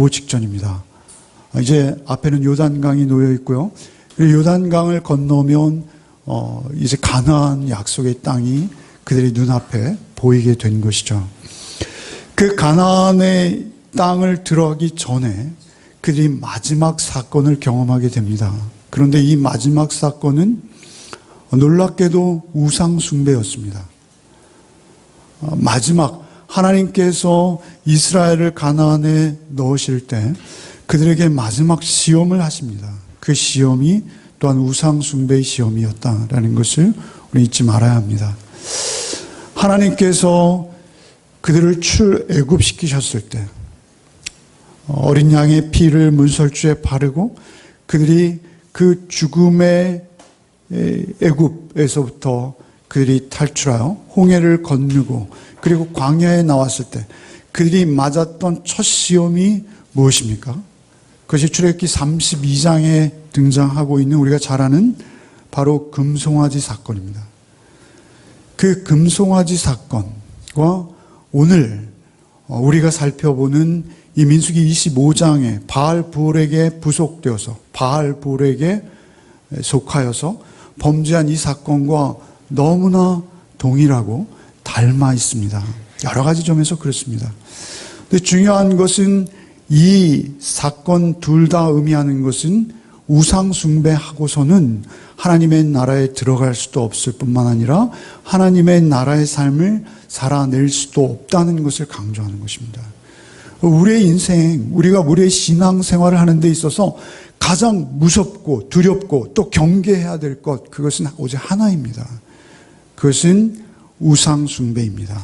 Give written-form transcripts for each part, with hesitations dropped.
직전입니다. 이제 앞에는 요단강이 놓여 있고요. 그리고 요단강을 건너면 이제 가나안 약속의 땅이 그들의 눈앞에 보이게 된 것이죠. 그 가나안의 땅을 들어가기 전에 그들이 마지막 사건을 경험하게 됩니다. 그런데 이 마지막 사건은 놀랍게도 우상 숭배였습니다. 마지막 하나님께서 이스라엘을 가나안에 넣으실 때 그들에게 마지막 시험을 하십니다. 그 시험이 또한 우상 숭배의 시험이었다라는 것을 우리 잊지 말아야 합니다. 하나님께서 그들을 출애굽시키셨을 때 어린 양의 피를 문설주에 바르고 그들이 그 죽음의 애굽에서부터 그들이 탈출하여 홍해를 건너고 그리고 광야에 나왔을 때 그들이 맞았던 첫 시험이 무엇입니까? 그것이 출애굽기 32장에 등장하고 있는 우리가 잘 아는 바로 금송아지 사건입니다. 그 금송아지 사건과 오늘 우리가 살펴보는 이 민수기 25장에 바알볼에게 부속되어서 바알볼에게 속하여서 범죄한 이 사건과 너무나 동일하고 닮아 있습니다. 여러 가지 점에서 그렇습니다. 근데 중요한 것은 이 사건 둘 다 의미하는 것은 우상 숭배하고서는 하나님의 나라에 들어갈 수도 없을 뿐만 아니라 하나님의 나라의 삶을 살아낼 수도 없다는 것을 강조하는 것입니다. 우리의 인생, 우리가 우리의 신앙생활을 하는 데 있어서 가장 무섭고 두렵고 또 경계해야 될 것, 그것은 오직 하나입니다. 그것은 우상 숭배입니다.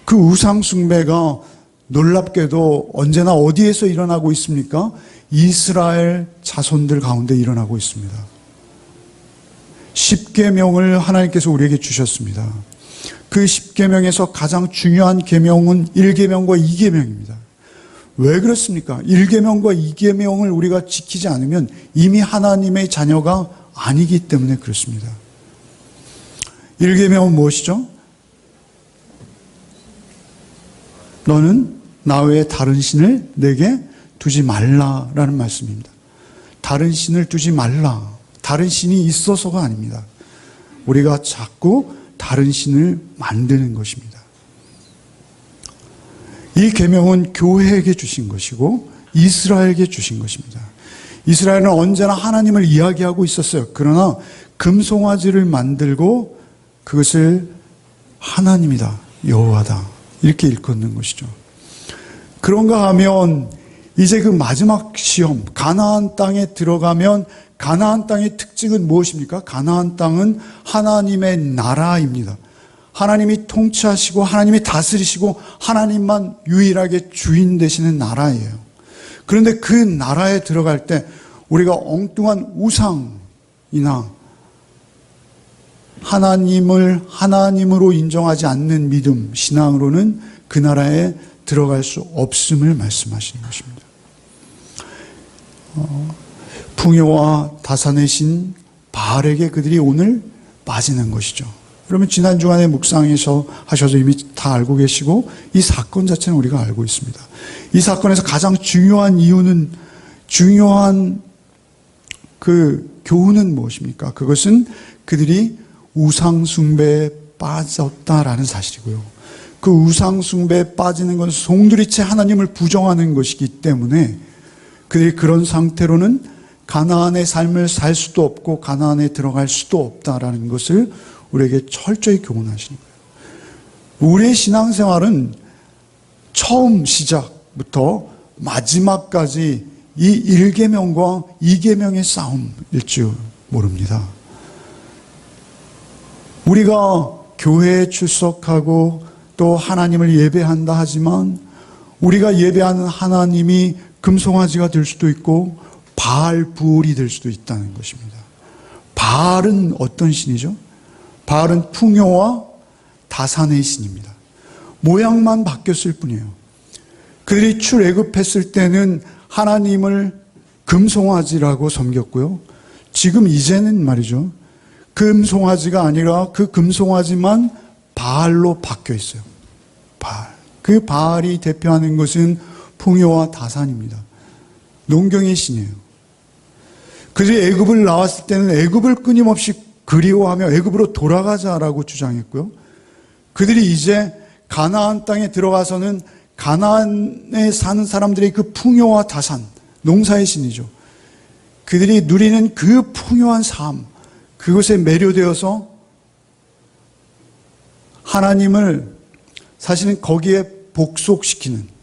그 우상 숭배가 놀랍게도 언제나 어디에서 일어나고 있습니까? 이스라엘 자손들 가운데 일어나고 있습니다. 십계명을 하나님께서 우리에게 주셨습니다. 그 십계명에서 가장 중요한 계명은 1계명과 2계명입니다. 왜 그렇습니까? 1계명과 2계명을 우리가 지키지 않으면 이미 하나님의 자녀가 아니기 때문에 그렇습니다. 1계명은 무엇이죠? 너는 나 외에 다른 신을 내게 두지 말라라는 말씀입니다. 다른 신을 두지 말라. 다른 신이 있어서가 아닙니다. 우리가 자꾸 다른 신을 만드는 것입니다. 이 계명은 교회에게 주신 것이고 이스라엘에게 주신 것입니다. 이스라엘은 언제나 하나님을 이야기하고 있었어요. 그러나 금송아지를 만들고 그것을 하나님이다, 여호와다 이렇게 일컫는 것이죠. 그런가 하면 이제 그 마지막 시험, 가나안 땅에 들어가면 가나안 땅의 특징은 무엇입니까? 가나안 땅은 하나님의 나라입니다. 하나님이 통치하시고 하나님이 다스리시고 하나님만 유일하게 주인 되시는 나라예요. 그런데 그 나라에 들어갈 때 우리가 엉뚱한 우상이나 하나님을 하나님으로 인정하지 않는 믿음, 신앙으로는 그 나라에 들어갈 수 없음을 말씀하시는 것입니다. 풍요와 다산의 신 바알에게 그들이 오늘 빠지는 것이죠. 그러면 지난 주간에 묵상에서 하셔서 이미 다 알고 계시고 이 사건 자체는 우리가 알고 있습니다. 이 사건에서 가장 중요한 이유는 중요한 그 교훈은 무엇입니까? 그것은 그들이 우상 숭배에 빠졌다라는 사실이고요. 그 우상 숭배에 빠지는 것은 송두리째 하나님을 부정하는 것이기 때문에 그들이 그런 상태로는 가나안의 삶을 살 수도 없고 가나안에 들어갈 수도 없다라는 것을 우리에게 철저히 교훈하시는 거예요. 우리의 신앙생활은 처음 시작부터 마지막까지 이 1계명과 2계명의 싸움일 줄 모릅니다. 우리가 교회에 출석하고 또 하나님을 예배한다 하지만 우리가 예배하는 하나님이 금송아지가 될 수도 있고 바알부올이 될 수도 있다는 것입니다. 바알은 어떤 신이죠? 바알은 풍요와 다산의 신입니다. 모양만 바뀌었을 뿐이에요. 그들이 출애굽했을 때는 하나님을 금송아지라고 섬겼고요. 지금 이제는 말이죠. 금송아지가 아니라 그 금송아지만 바알로 바뀌어 있어요. 바알. 그 바알이 대표하는 것은 풍요와 다산입니다. 농경의 신이에요. 그들이 애굽을 나왔을 때는 애굽을 끊임없이 그리워하며 애굽으로 돌아가자라고 주장했고요. 그들이 이제 가나안 땅에 들어가서는 가나안에 사는 사람들의 그 풍요와 다산, 농사의 신이죠. 그들이 누리는 그 풍요한 삶, 그것에 매료되어서 하나님을 사실은 거기에 복속시키는,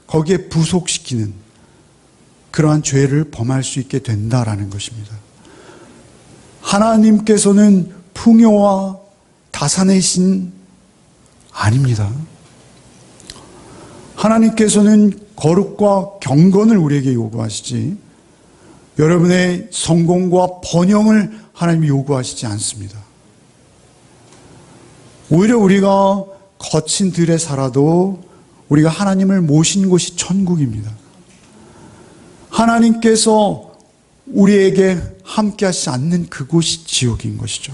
거기에 부속시키는 그러한 죄를 범할 수 있게 된다라는 것입니다. 하나님께서는 풍요와 다산의 신 아닙니다. 하나님께서는 거룩과 경건을 우리에게 요구하시지 여러분의 성공과 번영을 하나님이 요구하시지 않습니다. 오히려 우리가 거친 들에 살아도 우리가 하나님을 모신 곳이 천국입니다. 하나님께서 우리에게 함께 하시지 않는 그곳이 지옥인 것이죠.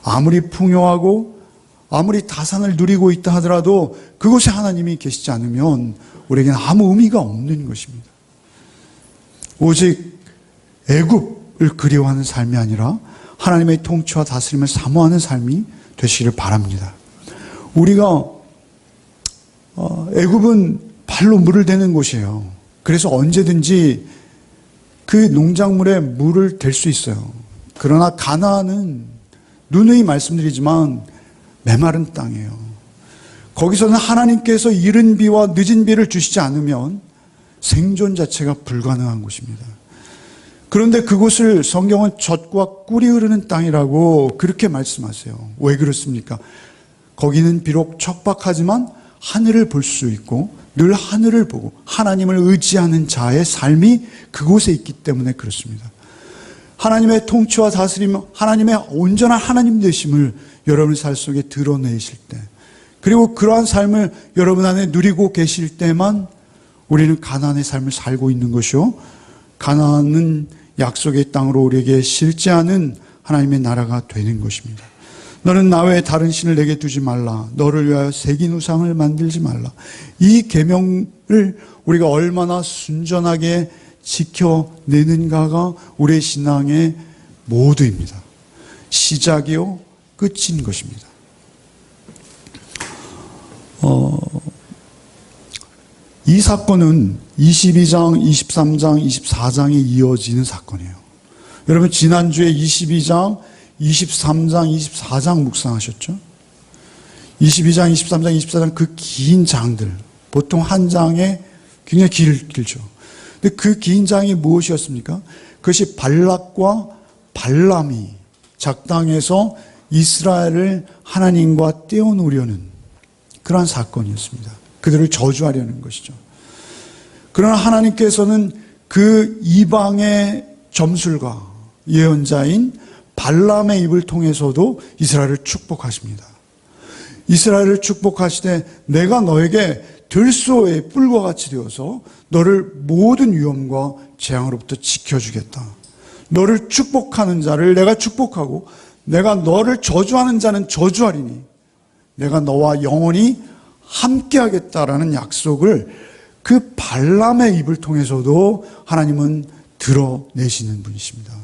아무리 풍요하고 아무리 다산을 누리고 있다 하더라도 그곳에 하나님이 계시지 않으면 우리에게는 아무 의미가 없는 것입니다. 오직 애굽을 그리워하는 삶이 아니라 하나님의 통치와 다스림을 사모하는 삶이 되시기를 바랍니다. 우리가 애굽은 발로 물을 대는 곳이에요. 그래서 언제든지 그 농작물에 물을 댈 수 있어요. 그러나 가나안은 누누이 말씀드리지만 메마른 땅이에요. 거기서는 하나님께서 이른 비와 늦은 비를 주시지 않으면 생존 자체가 불가능한 곳입니다. 그런데 그곳을 성경은 젖과 꿀이 흐르는 땅이라고 그렇게 말씀하세요. 왜 그렇습니까? 거기는 비록 척박하지만 하늘을 볼 수 있고 늘 하늘을 보고 하나님을 의지하는 자의 삶이 그곳에 있기 때문에 그렇습니다. 하나님의 통치와 다스림, 하나님의 온전한 하나님 되심을 여러분의 삶 속에 드러내실 때, 그리고 그러한 삶을 여러분 안에 누리고 계실 때만 우리는 가나안의 삶을 살고 있는 것이요, 가나안은 약속의 땅으로 우리에게 실제하는 하나님의 나라가 되는 것입니다. 너는 나 외에 다른 신을 내게 두지 말라. 너를 위하여 새긴 우상을 만들지 말라. 이 계명을 우리가 얼마나 순전하게 지켜내는가가 우리의 신앙의 모두입니다. 시작이요 끝인 것입니다. 이 사건은 22장, 23장, 24장에 이어지는 사건이에요. 여러분 지난주에 22장, 23장, 24장 묵상하셨죠? 22장, 23장, 24장 그 긴 장들, 보통 한 장에 굉장히 길죠. 근데 그 긴 장이 무엇이었습니까? 그것이 발락과 발람이 작당해서 이스라엘을 하나님과 떼어놓으려는 그러한 사건이었습니다. 그들을 저주하려는 것이죠. 그러나 하나님께서는 그 이방의 점술가, 예언자인 발람의 입을 통해서도 이스라엘을 축복하십니다. 이스라엘을 축복하시되 내가 너에게 들소의 뿔과 같이 되어서 너를 모든 위험과 재앙으로부터 지켜주겠다. 너를 축복하는 자를 내가 축복하고 내가 너를 저주하는 자는 저주하리니 내가 너와 영원히 함께하겠다라는 약속을 그 발람의 입을 통해서도 하나님은 드러내시는 분이십니다.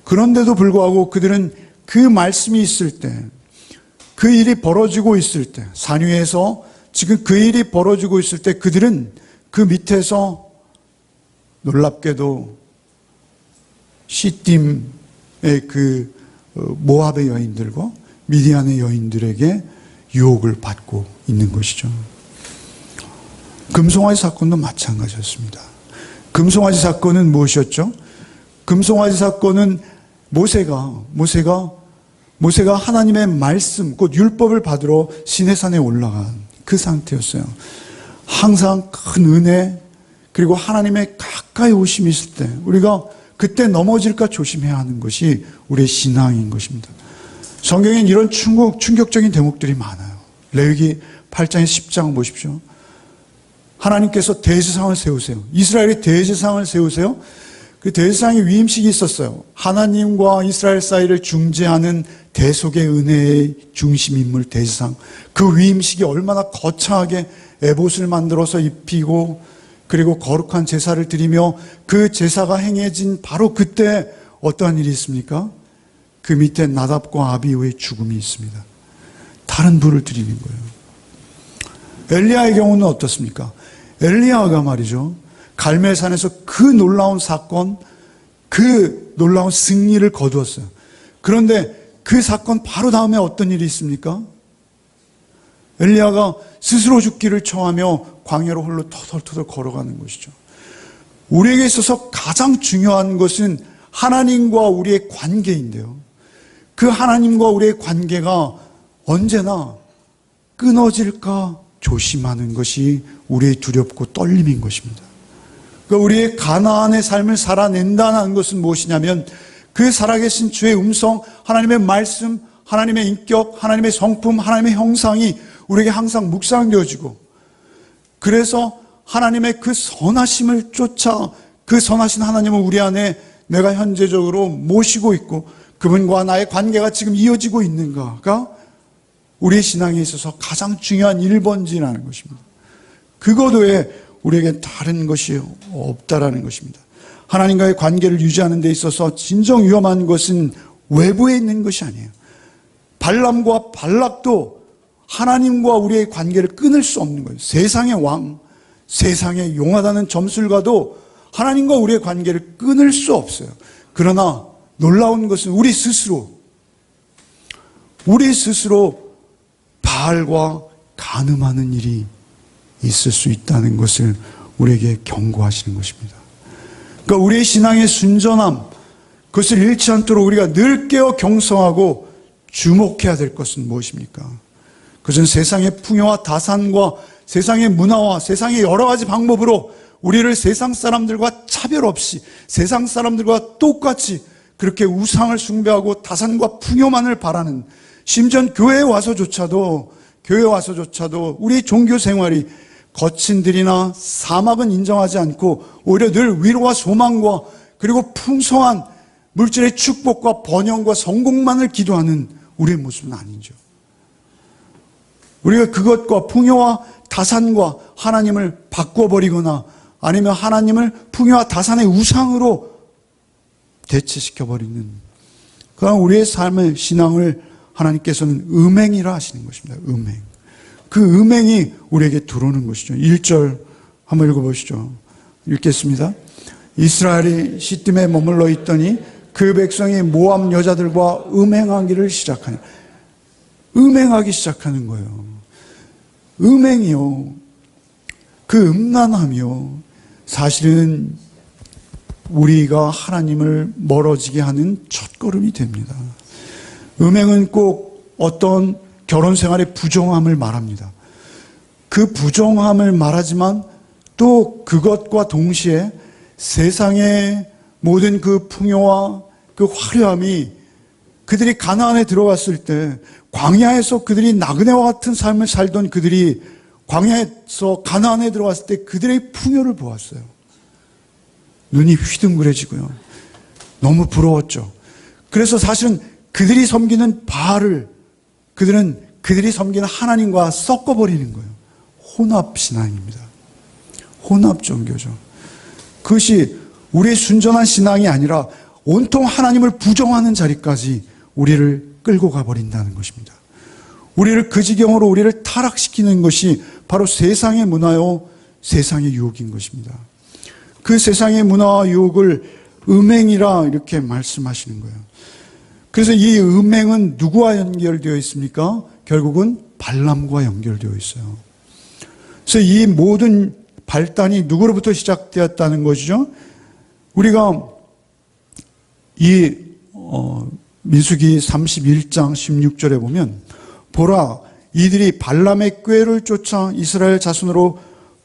그런데도 불구하고 그들은 그 말씀이 있을 때, 그 일이 벌어지고 있을 때, 산 위에서 지금 그 일이 벌어지고 있을 때 그들은 그 밑에서 놀랍게도 시딤의 그 모압의 여인들과 미디안의 여인들에게 유혹을 받고 있는 것이죠. 금송아지 사건도 마찬가지였습니다. 금송아지 사건은 무엇이었죠? 금송아지 사건은 모세가 하나님의 말씀, 곧 율법을 받으러 시내산에 올라간 그 상태였어요. 항상 큰 은혜, 그리고 하나님의 가까이 오심이 있을 때 우리가 그때 넘어질까 조심해야 하는 것이 우리의 신앙인 것입니다. 성경엔 이런 충격적인 대목들이 많아요. 레위기 8장에서 10장 보십시오. 하나님께서 대제사장을 세우세요. 이스라엘이 대제사장을 세우세요. 그 대제사장의 위임식이 있었어요. 하나님과 이스라엘 사이를 중재하는 대속의 은혜의 중심 인물 대제사장. 그 위임식이 얼마나 거창하게 에봇을 만들어서 입히고 그리고 거룩한 제사를 드리며 그 제사가 행해진 바로 그때 어떠한 일이 있습니까? 그 밑에 나답과 아비후의 죽음이 있습니다. 다른 불을 드리는 거예요. 엘리야의 경우는 어떻습니까? 엘리야가 말이죠, 갈멜산에서 그 놀라운 사건, 그 놀라운 승리를 거두었어요. 그런데 그 사건 바로 다음에 어떤 일이 있습니까? 엘리야가 스스로 죽기를 청하며 광야로 홀로 터덜터덜 걸어가는 것이죠. 우리에게 있어서 가장 중요한 것은 하나님과 우리의 관계인데요. 그 하나님과 우리의 관계가 언제나 끊어질까 조심하는 것이 우리의 두렵고 떨림인 것입니다. 그러니까 우리의 가나안의 삶을 살아낸다는 것은 무엇이냐면 그 살아계신 주의 음성, 하나님의 말씀, 하나님의 인격, 하나님의 성품, 하나님의 형상이 우리에게 항상 묵상되어지고, 그래서 하나님의 그 선하심을 쫓아 그 선하신 하나님을 우리 안에 내가 현재적으로 모시고 있고 그분과 나의 관계가 지금 이어지고 있는가가 우리의 신앙에 있어서 가장 중요한 1번지라는 것입니다. 그것 외에 우리에게 다른 것이 없다라는 것입니다. 하나님과의 관계를 유지하는 데 있어서 진정 위험한 것은 외부에 있는 것이 아니에요. 발람과 발락도 하나님과 우리의 관계를 끊을 수 없는 거예요. 세상의 왕, 세상의 용하다는 점술가도 하나님과 우리의 관계를 끊을 수 없어요. 그러나 놀라운 것은 우리 스스로 바알과 간음하는 일이 있을 수 있다는 것을 우리에게 경고하시는 것입니다. 그러니까 우리의 신앙의 순전함, 그것을 잃지 않도록 우리가 늘 깨어 경성하고 주목해야 될 것은 무엇입니까? 그것은 세상의 풍요와 다산과 세상의 문화와 세상의 여러 가지 방법으로 우리를 세상 사람들과 차별 없이 세상 사람들과 똑같이 그렇게 우상을 숭배하고 다산과 풍요만을 바라는, 심지어 교회에 와서조차도 우리 종교 생활이 거친 들이나 사막은 인정하지 않고 오히려 늘 위로와 소망과 그리고 풍성한 물질의 축복과 번영과 성공만을 기도하는 우리의 모습은 아니죠. 우리가 그것과 풍요와 다산과 하나님을 바꿔버리거나 아니면 하나님을 풍요와 다산의 우상으로 대체시켜버리는 그런 우리의 삶의 신앙을 하나님께서는 음행이라 하시는 것입니다. 음행. 그 음행이 우리에게 들어오는 것이죠. 1절 한번 읽어보시죠. 읽겠습니다. 이스라엘이 시딤에 머물러 있더니 그 백성이 모압 여자들과 음행하기를 시작하니, 음행하기 시작하는 거예요. 음행이요, 그 음란함이요, 사실은 우리가 하나님을 멀어지게 하는 첫걸음이 됩니다. 음행은 꼭 어떤 결혼 생활의 부정함을 말합니다. 그 부정함을 말하지만 또 그것과 동시에 세상의 모든 그 풍요와 그 화려함이 그들이 가나안에 들어갔을 때, 광야에서 그들이 나그네와 같은 삶을 살던 그들이 광야에서 가나안에 들어갔을 때 그들의 풍요를 보았어요. 눈이 휘둥그레지고요. 너무 부러웠죠. 그래서 사실은 그들이 섬기는 바알을 그들이 섬기는 하나님과 섞어버리는 거예요. 혼합신앙입니다. 혼합종교죠. 그것이 우리의 순전한 신앙이 아니라 온통 하나님을 부정하는 자리까지 우리를 끌고 가버린다는 것입니다. 우리를 그 지경으로 우리를 타락시키는 것이 바로 세상의 문화요, 세상의 유혹인 것입니다. 그 세상의 문화와 유혹을 음행이라 이렇게 말씀하시는 거예요. 그래서 이 음행은 누구와 연결되어 있습니까? 결국은 발람과 연결되어 있어요. 그래서 이 모든 발단이 누구로부터 시작되었다는 것이죠? 우리가 이 민수기 31장 16절에 보면, 보라, 이들이 발람의 꾀를 쫓아 이스라엘 자손으로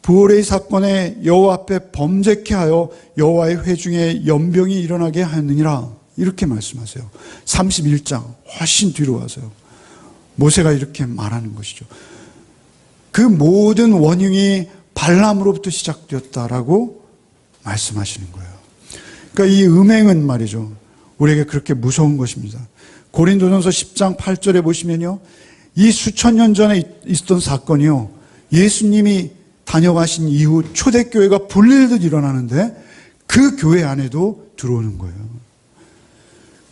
부올의 사건에 여호와 앞에 범죄케 하여 여호와의 회중에 연병이 일어나게 하였느니라, 이렇게 말씀하세요. 31장 훨씬 뒤로 와서요. 모세가 이렇게 말하는 것이죠. 그 모든 원흉이 발람으로부터 시작되었다라고 말씀하시는 거예요. 그러니까 이 음행은 말이죠, 우리에게 그렇게 무서운 것입니다. 고린도전서 10장 8절에 보시면요, 이 수천 년 전에 있었던 사건이요, 예수님이 다녀가신 이후 초대교회가 불릴듯 일어나는데 그 교회 안에도 들어오는 거예요.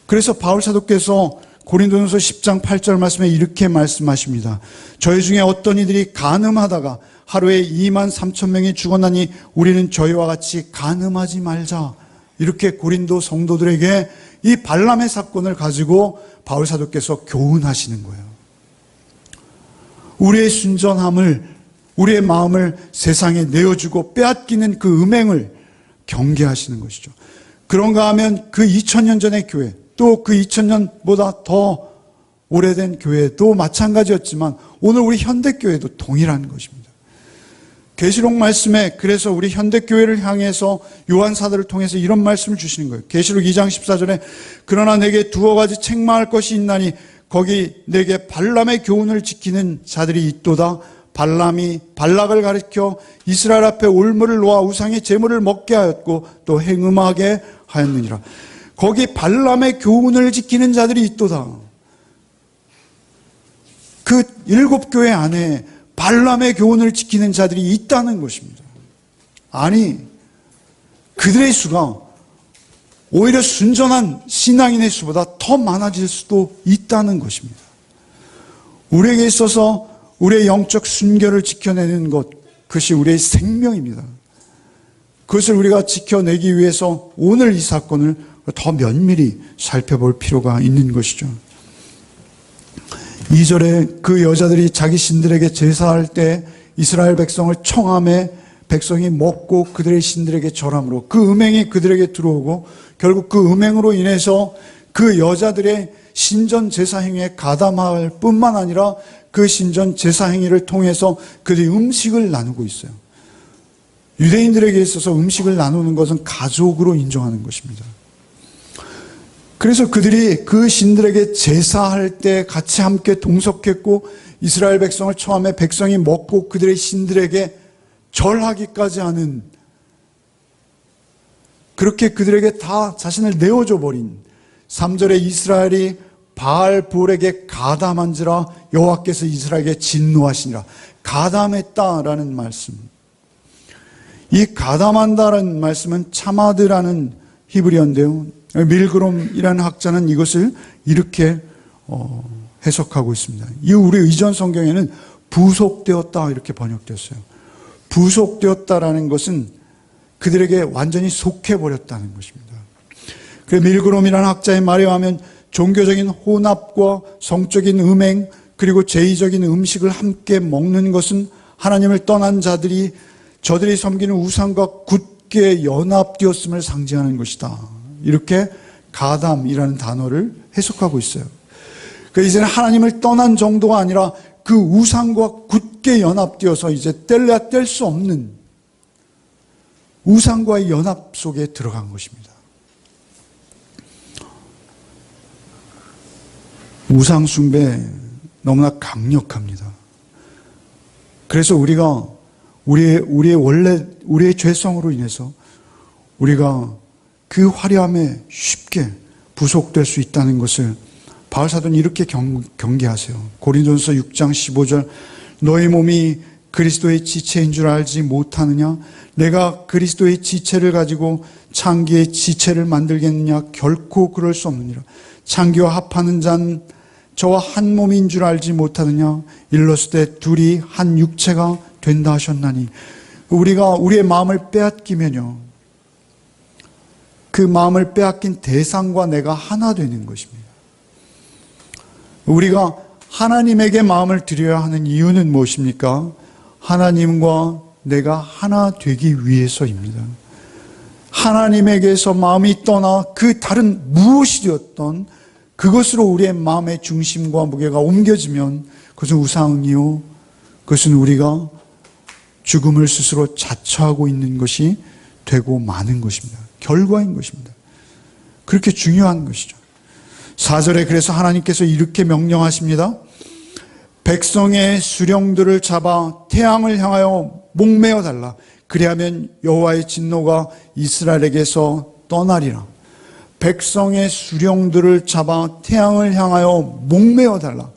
그래서 바울 사도께서 고린도전서 10장 8절 말씀에 이렇게 말씀하십니다. 저희 중에 어떤 이들이 간음하다가 하루에 2만 3천 명이 죽었나니 우리는 저희와 같이 간음하지 말자. 이렇게 고린도 성도들에게 이 발람의 사건을 가지고 바울 사도께서 교훈하시는 거예요. 우리의 순전함을, 우리의 마음을 세상에 내어주고 빼앗기는 그 음행을 경계하시는 것이죠. 그런가 하면 그 2000년 전의 교회, 또 그 2000년보다 더 오래된 교회도 마찬가지였지만 오늘 우리 현대교회도 동일한 것입니다. 계시록 말씀에 그래서 우리 현대교회를 향해서 요한사도를 통해서 이런 말씀을 주시는 거예요. 계시록 2장 14절에 그러나 내게 두어 가지 책망할 것이 있나니 거기 내게 발람의 교훈을 지키는 자들이 있도다. 발람이 발락을 가리켜 이스라엘 앞에 올무를 놓아 우상의 제물을 먹게 하였고 또 행음하게 하였느니라. 거기 발람의 교훈을 지키는 자들이 있도다. 그 7교회 안에 발람의 교훈을 지키는 자들이 있다는 것입니다. 아니, 그들의 수가 오히려 순전한 신앙인의 수보다 더 많아질 수도 있다는 것입니다. 우리에게 있어서 우리의 영적 순결을 지켜내는 것, 그것이 우리의 생명입니다. 그것을 우리가 지켜내기 위해서 오늘 이 사건을 더 면밀히 살펴볼 필요가 있는 것이죠. 2절에 그 여자들이 자기 신들에게 제사할 때 이스라엘 백성을 청함에 백성이 먹고 그들의 신들에게 절함으로 그 음행이 그들에게 들어오고 결국 그 음행으로 인해서 그 여자들의 신전 제사 행위에 가담할 뿐만 아니라 그 신전 제사 행위를 통해서 그들이 음식을 나누고 있어요. 유대인들에게 있어서 음식을 나누는 것은 가족으로 인정하는 것입니다. 그래서 그들이 그 신들에게 제사할 때 같이 함께 동석했고 이스라엘 백성을 처음에 백성이 먹고 그들의 신들에게 절하기까지 하는, 그렇게 그들에게 다 자신을 내어줘 버린 3절에 이스라엘이 바알볼에게 가담한지라 여호와께서 이스라엘에게 진노하시니라. 가담했다라는 말씀. 이 가담한다라는 말씀은 차마드라는 히브리어인데요. 밀그롬이라는 학자는 이것을 이렇게 해석하고 있습니다. 우리 의전 성경에는 부속되었다 이렇게 번역됐어요. 부속되었다라는 것은 그들에게 완전히 속해버렸다는 것입니다. 그래서 밀그롬이라는 학자의 말에 의하면 종교적인 혼합과 성적인 음행 그리고 제의적인 음식을 함께 먹는 것은 하나님을 떠난 저들이 섬기는 우상과 굳게 연합되었음을 상징하는 것이다. 이렇게 가담이라는 단어를 해석하고 있어요. 그러니까 이제는 하나님을 떠난 정도가 아니라 그 우상과 굳게 연합되어서 이제 뗄래야 뗄 수 없는 우상과의 연합 속에 들어간 것입니다. 우상 숭배 너무나 강력합니다. 그래서 우리가 우리의 죄성으로 인해서 우리가 그 화려함에 쉽게 부속될 수 있다는 것을 바울 사도는 이렇게 경계하세요. 고린도전서 6장 15절 너희 몸이 그리스도의 지체인 줄 알지 못하느냐? 내가 그리스도의 지체를 가지고 창기의 지체를 만들겠느냐? 결코 그럴 수 없느니라. 창기와 합하는 자는 저와 한 몸인 줄 알지 못하느냐? 일렀을 때 둘이 한 육체가 된다 하셨나니. 우리가 우리의 마음을 빼앗기면요, 그 마음을 빼앗긴 대상과 내가 하나 되는 것입니다. 우리가 하나님에게 마음을 드려야 하는 이유는 무엇입니까? 하나님과 내가 하나 되기 위해서입니다. 하나님에게서 마음이 떠나 그 다른 무엇이 되었던 그것으로 우리의 마음의 중심과 무게가 옮겨지면 그것은 우상이요, 그것은 우리가 죽음을 스스로 자처하고 있는 것이 되고 마는 것입니다. 결과인 것입니다. 그렇게 중요한 것이죠. 4절에 그래서 하나님께서 이렇게 명령하십니다. 백성의 수령들을 잡아 태양을 향하여 목매어 달라. 그리하면 여호와의 진노가 이스라엘에게서 떠나리라. 백성의 수령들을 잡아 태양을 향하여 목매어 달라.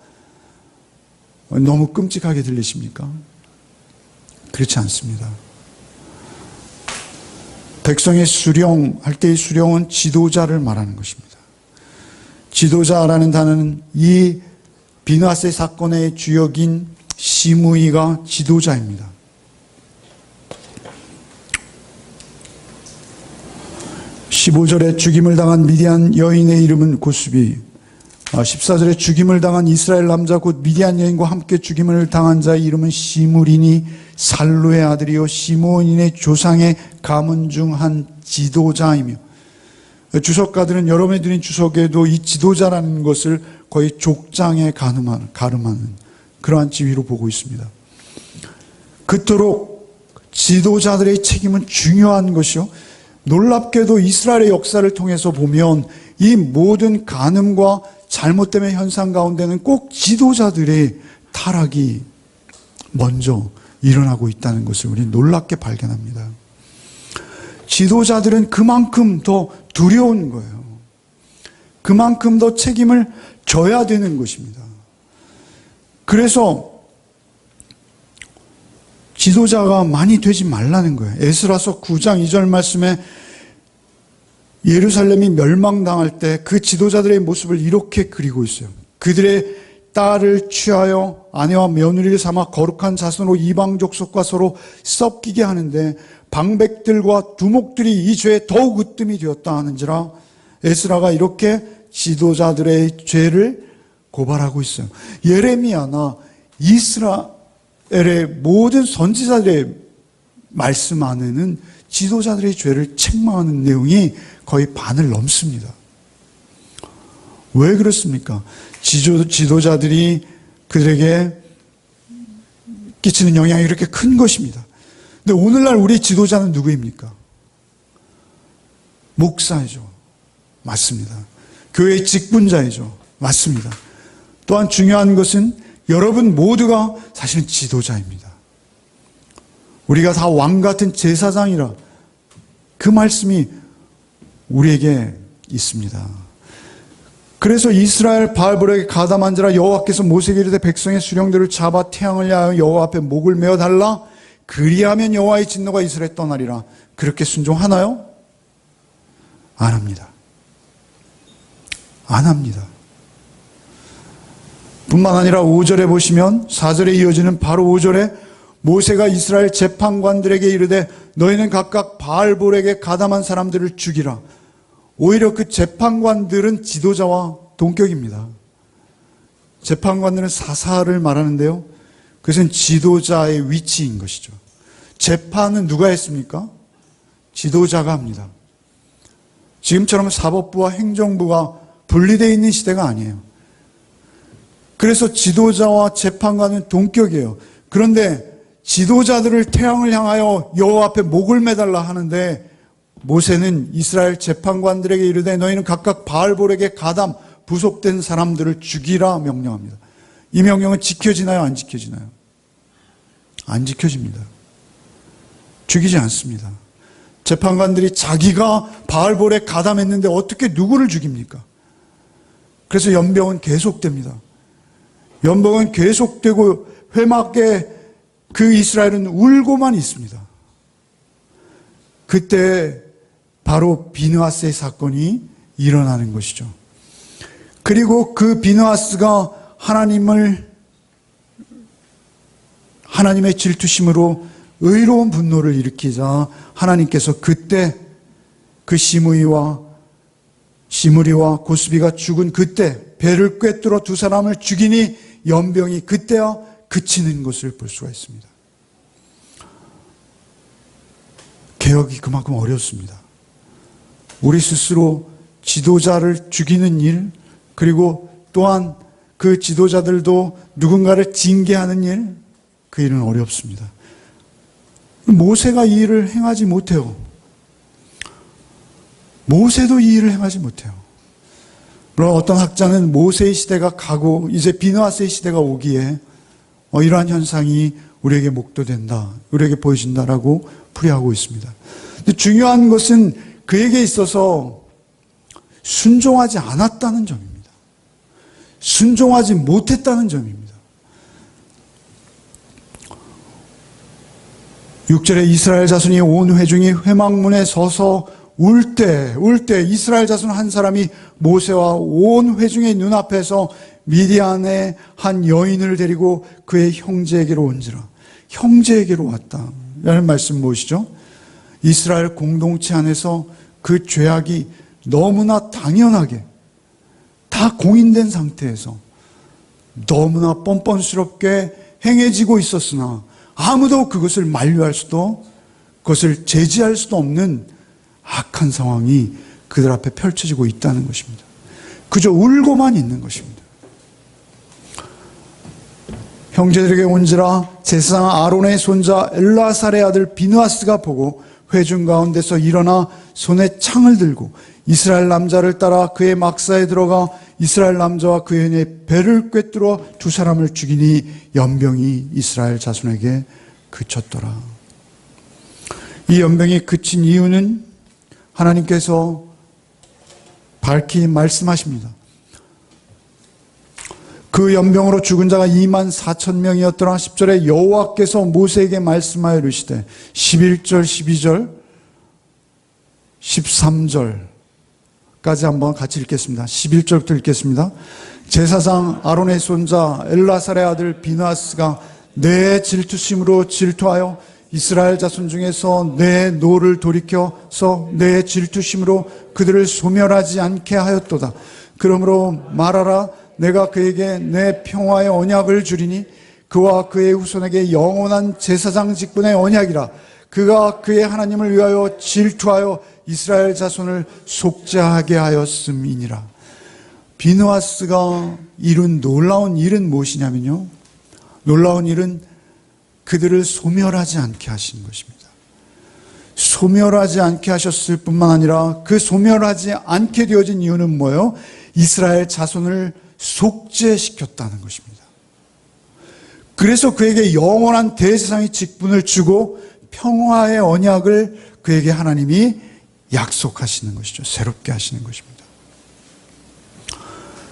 너무 끔찍하게 들리십니까? 그렇지 않습니다. 백성의 수령할 때의 수령은 지도자를 말하는 것입니다. 지도자라는 단어는 이 비느하스의 사건의 주역인 시므이가 지도자입니다. 15절에 죽임을 당한 미디안 여인의 이름은 고수비, 14절에 죽임을 당한 이스라엘 남자 곧 미디안 여인과 함께 죽임을 당한 자의 이름은 시므리니 살루의 아들이요 시므온인의 조상의 가문 중 한 지도자이며, 주석가들은 여러분이 드린 주석에도 이 지도자라는 것을 거의 족장에 가름하는 그러한 지위로 보고 있습니다. 그토록 지도자들의 책임은 중요한 것이요, 놀랍게도 이스라엘의 역사를 통해서 보면 이 모든 간음과 잘못됨의 현상 가운데는 꼭 지도자들의 타락이 먼저 일어나고 있다는 것을 우리는 놀랍게 발견합니다. 지도자들은 그만큼 더 두려운 거예요. 그만큼 더 책임을 져야 되는 것입니다. 그래서 지도자가 많이 되지 말라는 거예요. 에스라서 9장 2절 말씀에 예루살렘이 멸망당할 때 그 지도자들의 모습을 이렇게 그리고 있어요. 그들의 딸을 취하여 아내와 며느리를 삼아 거룩한 자손으로 이방 족속과 서로 섞이게 하는데 방백들과 두목들이 이 죄에 더욱 으뜸이 되었다 하는지라, 에스라가 이렇게 지도자들의 죄를 고발하고 있어요. 예레미야나 이스라엘의 모든 선지자들의 말씀 안에는 지도자들의 죄를 책망하는 내용이 거의 반을 넘습니다. 왜 그렇습니까? 지도자들이 그들에게 끼치는 영향이 이렇게 큰 것입니다. 근데 오늘날 우리 지도자는 누구입니까? 목사이죠. 맞습니다. 교회의 직분자이죠. 맞습니다. 또한 중요한 것은 여러분 모두가 사실은 지도자입니다. 우리가 다 왕 같은 제사장이라 그 말씀이 우리에게 있습니다. 그래서 이스라엘 바알볼에게 가담한 자라 여호와께서 모세에게 이르되 백성의 수령들을 잡아 태양을 향하여 여호와 앞에 목을 메어 달라. 그리하면 여호와의 진노가 이스라엘에 떠나리라. 그렇게 순종하나요? 안 합니다. 안 합니다. 뿐만 아니라 5절에 보시면 4절에 이어지는 바로 5절에 모세가 이스라엘 재판관들에게 이르되 너희는 각각 바알볼에게 가담한 사람들을 죽이라. 오히려 그 재판관들은 지도자와 동격입니다. 재판관들은 사사를 말하는데요, 그것은 지도자의 위치인 것이죠. 재판은 누가 했습니까? 지도자가 합니다. 지금처럼 사법부와 행정부가 분리되어 있는 시대가 아니에요. 그래서 지도자와 재판관은 동격이에요. 그런데 지도자들을 태양을 향하여 여호와 앞에 목을 매달라 하는데 모세는 이스라엘 재판관들에게 이르되 너희는 각각 바알볼에게 가담 부속된 사람들을 죽이라 명령합니다. 이 명령은 지켜지나요? 안 지켜지나요? 안 지켜집니다. 죽이지 않습니다. 재판관들이 자기가 바알볼에 가담했는데 어떻게 누구를 죽입니까? 그래서 연병은 계속됩니다. 연병은 계속되고 회막에 그 이스라엘은 울고만 있습니다. 그때 바로 비느하스의 사건이 일어나는 것이죠. 그리고 그 비느하스가 하나님의 질투심으로 의로운 분노를 일으키자 하나님께서 그때 그 시므리와 고스비가 죽은 그때 배를 꿰뚫어 두 사람을 죽이니 연병이 그때야 그치는 것을 볼 수가 있습니다. 개혁이 그만큼 어렵습니다. 우리 스스로 지도자를 죽이는 일, 그리고 또한 그 지도자들도 누군가를 징계하는 일, 그 일은 어렵습니다. 모세가 이 일을 행하지 못해요. 모세도 이 일을 행하지 못해요. 물론 어떤 학자는 모세의 시대가 가고 이제 비느하스의 시대가 오기에 이러한 현상이 우리에게 목도된다, 우리에게 보여진다라고 풀이하고 있습니다. 근데 중요한 것은 그에게 있어서 순종하지 않았다는 점입니다. 순종하지 못했다는 점입니다. 6절에 이스라엘 자손이 온 회중이 회막문에 서서 울 때 이스라엘 자손 한 사람이 모세와 온 회중의 눈앞에서 미디안의 한 여인을 데리고 그의 형제에게로 온지라. 형제에게로 왔다 라는 말씀 무엇이죠? 이스라엘 공동체 안에서 그 죄악이 너무나 당연하게 다 공인된 상태에서 너무나 뻔뻔스럽게 행해지고 있었으나 아무도 그것을 만류할 수도 그것을 제지할 수도 없는 악한 상황이 그들 앞에 펼쳐지고 있다는 것입니다. 그저 울고만 있는 것입니다. 형제들에게 온지라 제사장 아론의 손자 엘라살의 아들 비느하스가 보고 회중 가운데서 일어나 손에 창을 들고 이스라엘 남자를 따라 그의 막사에 들어가 이스라엘 남자와 그의 여인의 배를 꿰뚫어 두 사람을 죽이니 연병이 이스라엘 자손에게 그쳤더라. 이 연병이 그친 이유는 하나님께서 밝히 말씀하십니다. 그 연병으로 죽은 자가 24,000명이었더라. 10절에 여호와께서 모세에게 말씀하여 이르시되 11절, 12절, 13절까지 한번 같이 읽겠습니다. 11절부터 읽겠습니다. 제사장 아론의 손자 엘라살의 아들 비느하스가 내 질투심으로 질투하여 이스라엘 자손 중에서 내 노를 돌이켜서 내 질투심으로 그들을 소멸하지 않게 하였도다. 그러므로 말하라. 내가 그에게 내 평화의 언약을 주리니 그와 그의 후손에게 영원한 제사장 직분의 언약이라. 그가 그의 하나님을 위하여 질투하여 이스라엘 자손을 속죄하게 하였음이니라. 비느하스가 이룬 놀라운 일은 무엇이냐면요, 놀라운 일은 그들을 소멸하지 않게 하신 것입니다. 소멸하지 않게 하셨을 뿐만 아니라 그 소멸하지 않게 되어진 이유는 뭐예요? 이스라엘 자손을 속죄시켰다는 것입니다. 그래서 그에게 영원한 대제사장의 직분을 주고 평화의 언약을 그에게 하나님이 약속하시는 것이죠. 새롭게 하시는 것입니다.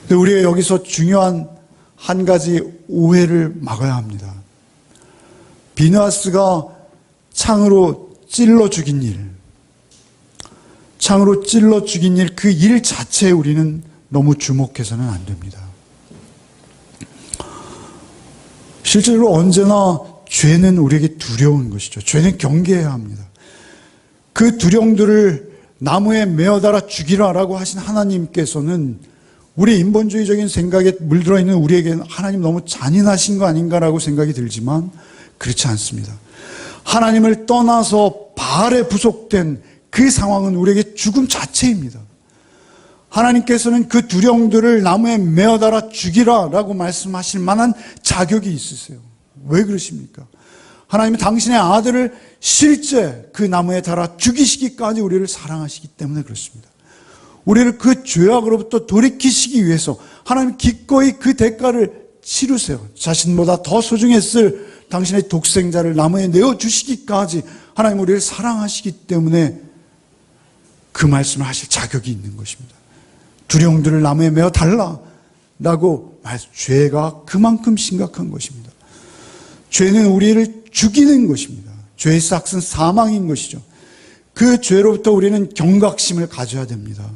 근데 우리가 여기서 중요한 한 가지 오해를 막아야 합니다. 비느하스가 창으로 찔러 죽인 일, 창으로 찔러 죽인 일, 그 일 자체에 우리는 너무 주목해서는 안 됩니다. 실제로 언제나 죄는 우리에게 두려운 것이죠. 죄는 경계해야 합니다. 그 두려움들을 나무에 메어달아 죽이라라고 하신 하나님께서는 우리 인본주의적인 생각에 물들어 있는 우리에게 하나님 너무 잔인하신 거 아닌가라고 생각이 들지만 그렇지 않습니다. 하나님을 떠나서 바알에 부속된 그 상황은 우리에게 죽음 자체입니다. 하나님께서는 그 두려움들을 나무에 메어달아 죽이라라고 말씀하실 만한 자격이 있으세요. 왜 그러십니까? 하나님은 당신의 아들을 실제 그 나무에 달아 죽이시기까지 우리를 사랑하시기 때문에 그렇습니다. 우리를 그 죄악으로부터 돌이키시기 위해서 하나님 기꺼이 그 대가를 치르세요. 자신보다 더 소중했을 당신의 독생자를 나무에 내어주시기까지 하나님 우리를 사랑하시기 때문에 그 말씀을 하실 자격이 있는 것입니다. 두려움들을 나무에 메어 달라라고 죄가 그만큼 심각한 것입니다. 죄는 우리를 죽이는 것입니다. 죄의 싹은 사망인 것이죠. 그 죄로부터 우리는 경각심을 가져야 됩니다.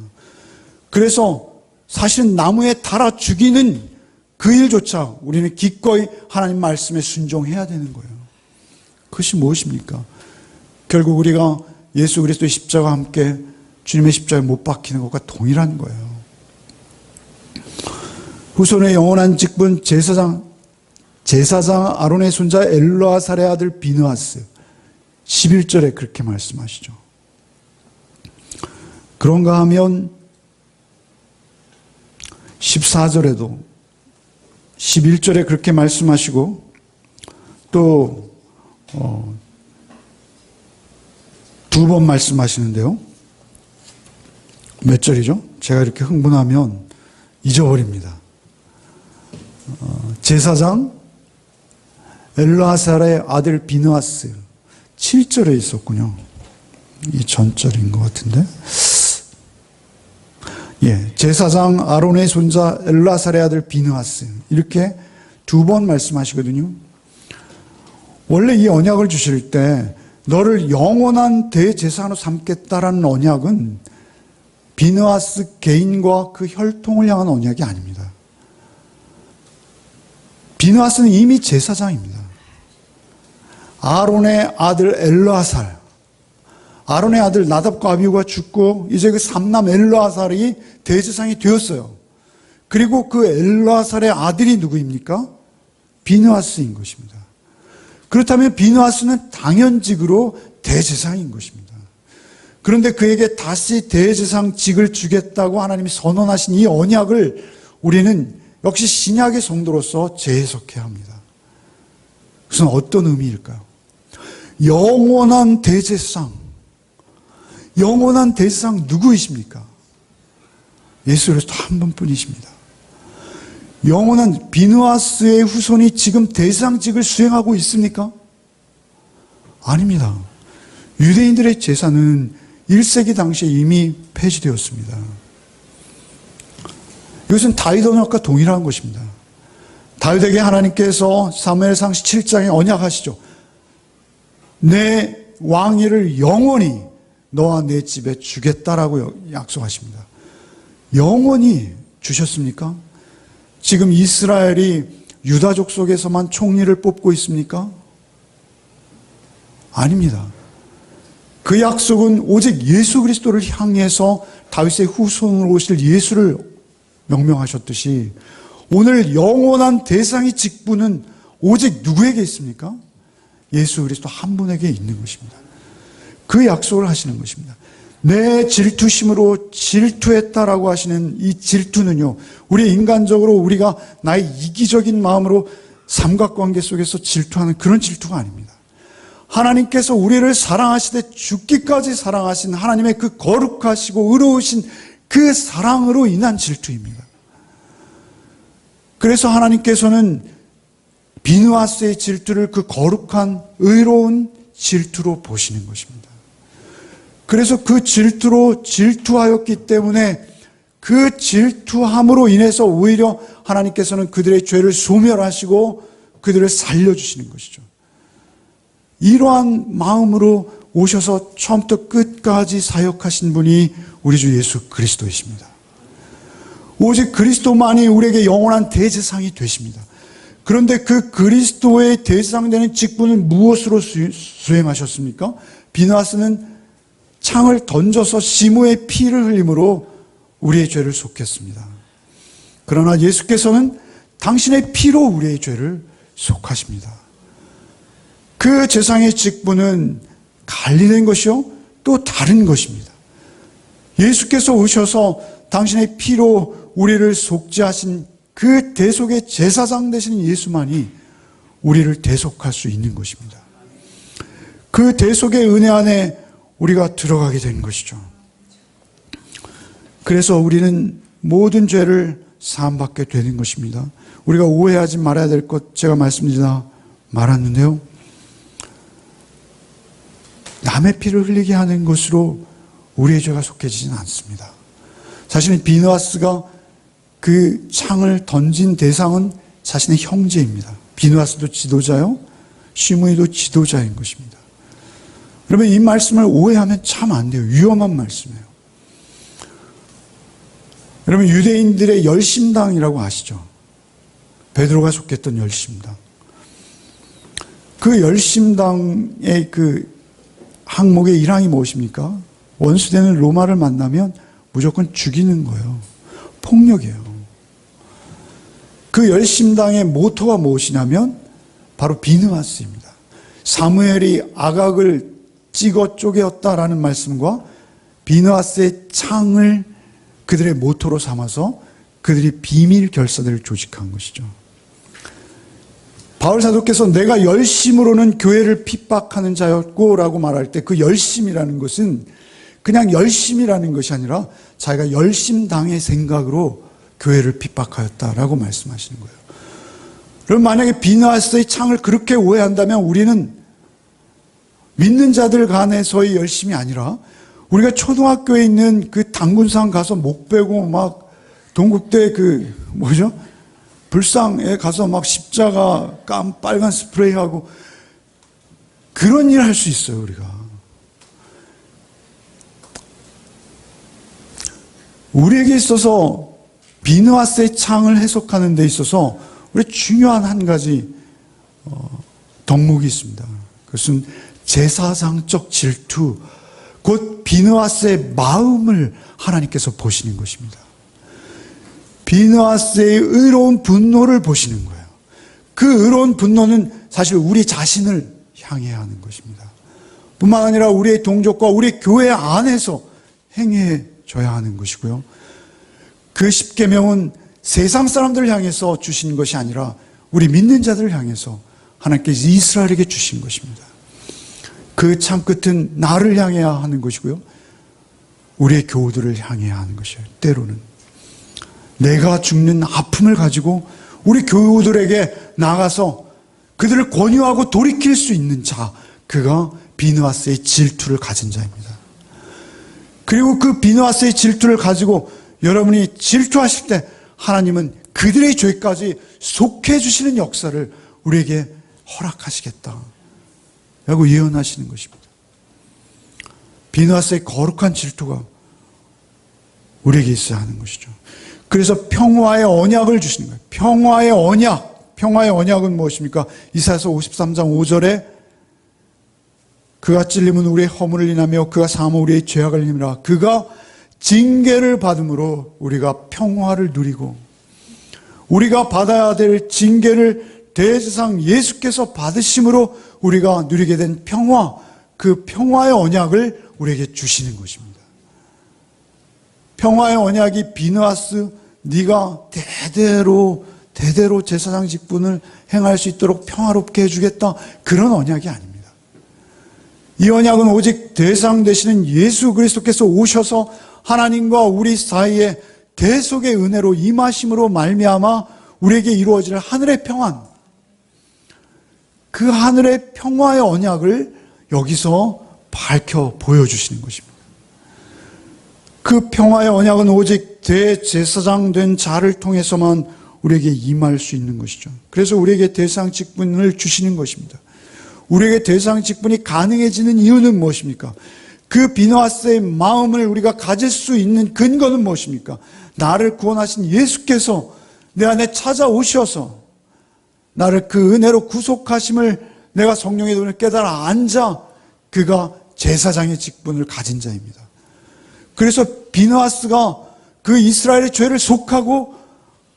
그래서 사실은 나무에 달아 죽이는 그 일조차 우리는 기꺼이 하나님 말씀에 순종해야 되는 거예요. 그것이 무엇입니까? 결국 우리가 예수 그리스도의 십자가와 함께 주님의 십자가에 못 박히는 것과 동일한 거예요. 후손의 영원한 직분 제사장 아론의 손자 엘르아살의 아들 비느하스 11절에 그렇게 말씀하시죠. 그런가 하면 14절에도 11절에 그렇게 말씀하시고 또 두 번 말씀하시는데요. 몇 절이죠? 제가 이렇게 흥분하면 잊어버립니다. 제사장 엘르아살의 아들 비느하스 7절에 있었군요. 이 전절인 것 같은데. 제사장 아론의 손자 엘르아살의 아들 비느하스 이렇게 두 번 말씀하시거든요. 원래 이 언약을 주실 때 너를 영원한 대제사장으로 삼겠다라는 언약은 비느하스 개인과 그 혈통을 향한 언약이 아닙니다. 비느하스는 이미 제사장입니다. 아론의 아들 엘르아살, 아론의 아들 나답과 아비후가 죽고 이제 그 삼남 엘르아살이 대제사장이 되었어요. 그리고 그 엘르아살의 아들이 누구입니까? 비느하스인 것입니다. 그렇다면 비느하스는 당연직으로 대제사장인 것입니다. 그런데 그에게 다시 대제사장직을 주겠다고 하나님이 선언하신 이 언약을 우리는 역시 신약의 성도로서 재해석해야 합니다. 그것은 어떤 의미일까요? 영원한 대제사장, 영원한 대제사장 누구이십니까? 예수 그리스도 한 분뿐이십니다. 영원한 비느하스의 후손이 지금 대제사장직을 수행하고 있습니까? 아닙니다. 유대인들의 제사는 1세기 당시에 이미 폐지되었습니다. 이것은 다윗 언약과 동일한 것입니다. 다윗에게 하나님께서 사무엘상 17장에 언약하시죠. 내 왕위를 영원히 너와 내 집에 주겠다라고 약속하십니다. 영원히 주셨습니까? 지금 이스라엘이 유다족 속에서만 총리를 뽑고 있습니까? 아닙니다. 그 약속은 오직 예수 그리스도를 향해서 다윗의 후손으로 오실 예수를 명명하셨듯이 오늘 영원한 대상의 직분은 오직 누구에게 있습니까? 예수 그리스도 한 분에게 있는 것입니다. 그 약속을 하시는 것입니다. 내 질투심으로 질투했다라고 하시는 이 질투는요, 우리 인간적으로 우리가 나의 이기적인 마음으로 삼각관계 속에서 질투하는 그런 질투가 아닙니다. 하나님께서 우리를 사랑하시되 죽기까지 사랑하신 하나님의 그 거룩하시고 의로우신 그 사랑으로 인한 질투입니다. 그래서 하나님께서는 비느하스의 질투를 그 거룩한 의로운 질투로 보시는 것입니다. 그래서 그 질투로 질투하였기 때문에 그 질투함으로 인해서 오히려 하나님께서는 그들의 죄를 소멸하시고 그들을 살려주시는 것이죠. 이러한 마음으로 오셔서 처음부터 끝까지 사역하신 분이 우리 주 예수 그리스도이십니다. 오직 그리스도만이 우리에게 영원한 대제사장이 되십니다. 그런데 그 그리스도의 대제사장 되는 직분을 무엇으로 수행하셨습니까? 비느하스는 창을 던져서 시므의 피를 흘림으로 우리의 죄를 속했습니다. 그러나 예수께서는 당신의 피로 우리의 죄를 속하십니다. 그 제사장의 직분은 갈리는 것이요 또 다른 것입니다. 예수께서 오셔서 당신의 피로 우리를 속죄하신 그 대속의 제사장 되시는 예수만이 우리를 대속할 수 있는 것입니다. 그 대속의 은혜 안에 우리가 들어가게 된 것이죠. 그래서 우리는 모든 죄를 사함받게 되는 것입니다. 우리가 오해하지 말아야 될 것 제가 말씀드리다 말았는데요. 남의 피를 흘리게 하는 것으로 우리의 죄가 속해지지는 않습니다. 사실 비느하스가 그 창을 던진 대상은 자신의 형제입니다. 비느하스도 지도자요, 시므이도 지도자인 것입니다. 그러면 이 말씀을 오해하면 참 안 돼요. 위험한 말씀이에요. 여러분, 유대인들의 열심당이라고 아시죠? 베드로가 속했던 열심당. 그 열심당의 그 항목의 일항이 무엇입니까? 원수되는 로마를 만나면 무조건 죽이는 거예요. 폭력이에요. 그 열심당의 모토가 무엇이냐면 바로 비느하스입니다. 사무엘이 아각을 찍어 쪼개었다라는 말씀과 비느하스의 창을 그들의 모토로 삼아서 그들이 비밀 결사들을 조직한 것이죠. 바울 사도께서 내가 열심으로는 교회를 핍박하는 자였고 라고 말할 때 그 열심이라는 것은 그냥 열심이라는 것이 아니라 자기가 열심당의 생각으로 교회를 핍박하였다라고 말씀하시는 거예요. 그럼 만약에 비느하스의 창을 그렇게 오해한다면 우리는 믿는 자들 간에서의 열심이 아니라 우리가 초등학교에 있는 그 당군상 가서 목 베고 막 동국대 그 뭐죠? 불상에 가서 막 십자가 빨간 스프레이하고 그런 일을 할 수 있어요, 우리가. 우리에게 있어서 비느하스의 창을 해석하는 데 있어서 우리 중요한 한 가지 덕목이 있습니다. 그것은 제사장적 질투, 곧 비느하스의 마음을 하나님께서 보시는 것입니다. 비느하스의 의로운 분노를 보시는 거예요. 그 의로운 분노는 사실 우리 자신을 향해야 하는 것입니다. 뿐만 아니라 우리의 동족과 우리 교회 안에서 행해져야 하는 것이고요. 그 십계명은 세상 사람들을 향해서 주신 것이 아니라 우리 믿는 자들을 향해서 하나님께서 이스라엘에게 주신 것입니다. 그 창 끝은 나를 향해야 하는 것이고요. 우리의 교우들을 향해야 하는 것이에요. 때로는 내가 죽는 아픔을 가지고 우리 교우들에게 나가서 그들을 권유하고 돌이킬 수 있는 자, 그가 비느하스의 질투를 가진 자입니다. 그리고 그 비느하스의 질투를 가지고 여러분이 질투하실 때 하나님은 그들의 죄까지 속해 주시는 역사를 우리에게 허락하시겠다 라고 예언하시는 것입니다. 비느하스의 거룩한 질투가 우리에게 있어야 하는 것이죠. 그래서 평화의 언약을 주시는 거예요. 평화의 언약. 평화의 언약은 무엇입니까? 이사야서 53장 5절에 그가 찔림은 우리의 허물을 인하며 그가 사함은 우리의 죄악을 인하라. 그가 징계를 받음으로 우리가 평화를 누리고, 우리가 받아야 될 징계를 대제사장 예수께서 받으심으로 우리가 누리게 된 평화, 그 평화의 언약을 우리에게 주시는 것입니다. 평화의 언약이 비느하스, 네가 대대로 제사장 직분을 행할 수 있도록 평화롭게 해주겠다, 그런 언약이 아닙니다. 이 언약은 오직 대상 되시는 예수 그리스도께서 오셔서 하나님과 우리 사이에 대속의 은혜로 임하심으로 말미암아 우리에게 이루어질 하늘의 평안, 그 하늘의 평화의 언약을 여기서 밝혀 보여주시는 것입니다. 그 평화의 언약은 오직 대제사장 된 자를 통해서만 우리에게 임할 수 있는 것이죠. 그래서 우리에게 대상 직분을 주시는 것입니다. 우리에게 대상 직분이 가능해지는 이유는 무엇입니까? 그 비느하스의 마음을 우리가 가질 수 있는 근거는 무엇입니까? 나를 구원하신 예수께서 내 안에 찾아오셔서 나를 그 은혜로 구속하심을 내가 성령의 눈을 깨달아 앉아 그가 제사장의 직분을 가진 자입니다. 그래서 비느하스가 그 이스라엘의 죄를 속하고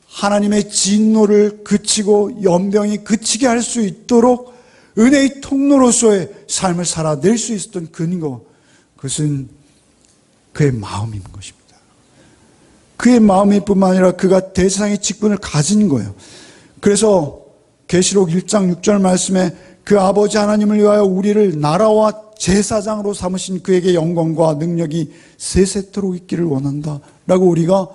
하나님의 진노를 그치고 연병이 그치게 할 수 있도록 은혜의 통로로서의 삶을 살아낼 수 있었던 근거, 그것은 그의 마음인 것입니다. 그의 마음일 뿐만 아니라 그가 대제사장의 직분을 가진 거예요. 그래서 계시록 1장 6절 말씀에 그 아버지 하나님을 위하여 우리를 나라와 제사장으로 삼으신 그에게 영광과 능력이 세세토록 있기를 원한다 라고 우리가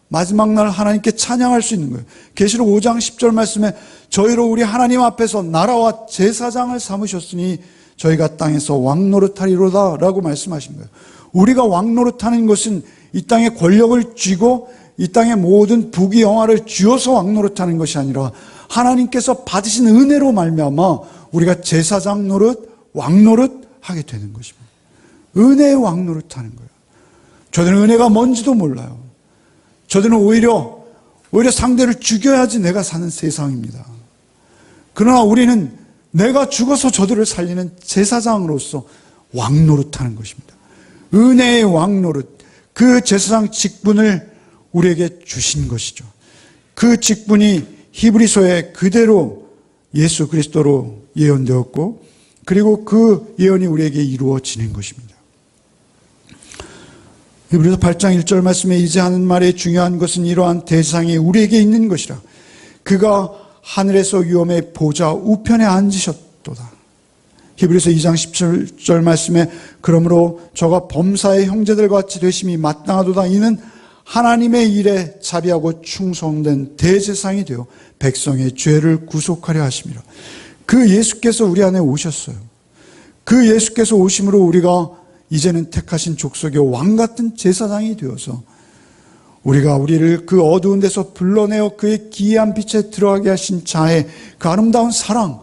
마지막 날 하나님께 찬양할 수 있는 거예요. 계시록 5장 10절 말씀에 저희로 우리 하나님 앞에서 나라와 제사장을 삼으셨으니 저희가 땅에서 왕노릇하리로다 라고 말씀하신 거예요. 우리가 왕노릇하는 것은 이 땅에 권력을 쥐고 이 땅의 모든 부귀영화를 쥐어서 왕노릇하는 것이 아니라 하나님께서 받으신 은혜로 말미암아 우리가 제사장 노릇, 왕노릇 하게 되는 것입니다. 은혜의 왕노릇하는 거예요. 저들은 은혜가 뭔지도 몰라요. 저들은 오히려 상대를 죽여야지 내가 사는 세상입니다. 그러나 우리는 내가 죽어서 저들을 살리는 제사장으로서 왕노릇하는 것입니다. 은혜의 왕노릇, 그 제사장 직분을 우리에게 주신 것이죠. 그 직분이 히브리서에 그대로 예수 그리스도로 예언되었고, 그리고 그 예언이 우리에게 이루어지는 것입니다. 히브리서 8장 1절 말씀에 이제 하는 말의 중요한 것은 이러한 대상이 우리에게 있는 것이라. 그가 하늘에서 위엄의 보좌 우편에 앉으셨도다. 히브리서 2장 17절 말씀에 그러므로 저가 범사의 형제들과 같이 되심이 마땅하도다. 이는 하나님의 일에 자비하고 충성된 대제사장이 되어 백성의 죄를 구속하려 하심이라. 그 예수께서 우리 안에 오셨어요. 그 예수께서 오심으로 우리가 이제는 택하신 족속의 왕같은 제사장이 되어서 우리가 우리를 그 어두운 데서 불러내어 그의 기이한 빛에 들어가게 하신 자의 그 아름다운 사랑,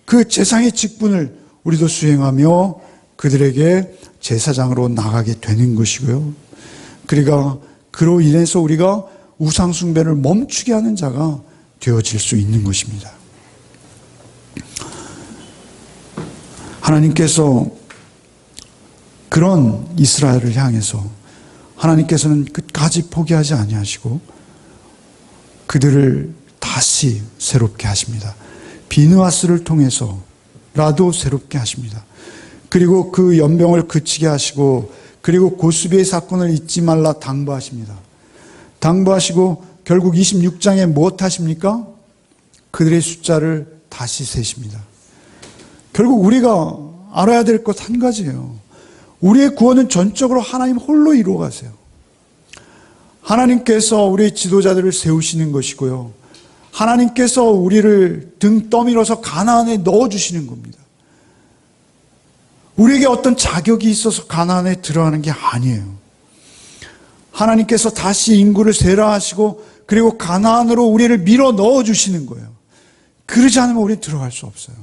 그 제사장의 직분을 우리도 수행하며 그들에게 제사장으로 나가게 되는 것이고요. 그러니까 그로 인해서 우리가 우상숭배를 멈추게 하는 자가 되어질 수 있는 것입니다. 하나님께서 그런 이스라엘을 향해서 하나님께서는 끝까지 포기하지 아니하시고 그들을 다시 새롭게 하십니다. 비느하스를 통해서라도 새롭게 하십니다. 그리고 그 연병을 그치게 하시고 그리고 고수비의 사건을 잊지 말라 당부하십니다. 당부하시고 결국 26장에 무엇 하십니까? 그들의 숫자를 다시 세십니다. 결국 우리가 알아야 될 것 한 가지예요. 우리의 구원은 전적으로 하나님 홀로 이루어 가세요. 하나님께서 우리의 지도자들을 세우시는 것이고요. 하나님께서 우리를 등 떠밀어서 가나안에 넣어주시는 겁니다. 우리에게 어떤 자격이 있어서 가나안에 들어가는 게 아니에요. 하나님께서 다시 인구를 세라 하시고 그리고 가나안으로 우리를 밀어 넣어주시는 거예요. 그러지 않으면 우리는 들어갈 수 없어요.